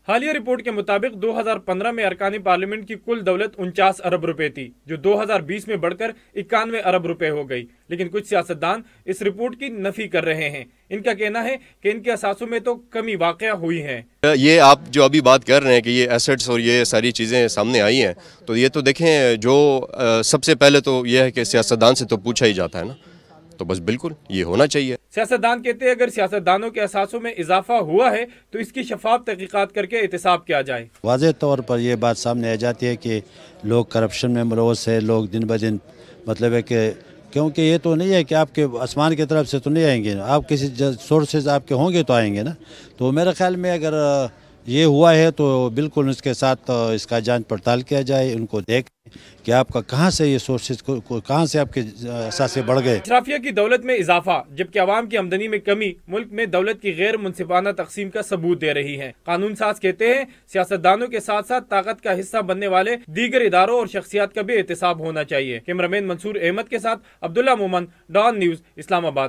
حالیہ رپورٹ کے مطابق 2015 میں ارکان پارلیمنٹ کی کل دولت 49 ارب روپے تھی، جو 2020 میں بڑھ کر 91 ارب روپے ہو گئی، لیکن کچھ سیاستدان اس رپورٹ کی نفی کر رہے ہیں۔ ان کا کہنا ہے کہ ان کے اثاثوں میں تو کمی واقع ہوئی ہے۔ یہ آپ جو ابھی بات کر رہے ہیں کہ یہ ایسٹس اور یہ ساری چیزیں سامنے آئی ہیں، تو یہ تو دیکھیں، جو سب سے پہلے تو یہ ہے کہ سیاستدان سے تو پوچھا ہی جاتا ہے نا، تو بس بالکل یہ ہونا چاہیے۔ سیاستدان کہتے ہیں اگر سیاستدانوں کے اثاثوں میں اضافہ ہوا ہے تو اس کی شفاف تحقیقات کر کے احتساب کیا جائے۔ واضح طور پر یہ بات سامنے آ جاتی ہے کہ لوگ کرپشن میں ملوث ہے، لوگ دن بدن مطلب ہے کہ کیونکہ یہ تو نہیں ہے کہ آپ کے آسمان کی طرف سے تو نہیں آئیں گے، آپ کسی سورسز آپ کے ہوں گے تو آئیں گے نا۔ تو میرے خیال میں اگر یہ ہوا ہے تو بالکل اس کے ساتھ اس کا جانچ پڑتال کیا جائے، ان کو دیکھ کہ آپ کا کہاں سے یہ سورسز کہاں سے آپ کے اثاثے بڑھ گئے۔ اشرافیہ کی دولت میں اضافہ جبکہ عوام کی آمدنی میں کمی ملک میں دولت کی غیر منصفانہ تقسیم کا ثبوت دے رہی ہے۔ قانون ساز کہتے ہیں سیاستدانوں کے ساتھ ساتھ طاقت کا حصہ بننے والے دیگر اداروں اور شخصیات کا بھی احتساب ہونا چاہیے۔ کیمرامین منصور احمد کے ساتھ عبداللہ مومن، ڈان نیوز، اسلام آباد۔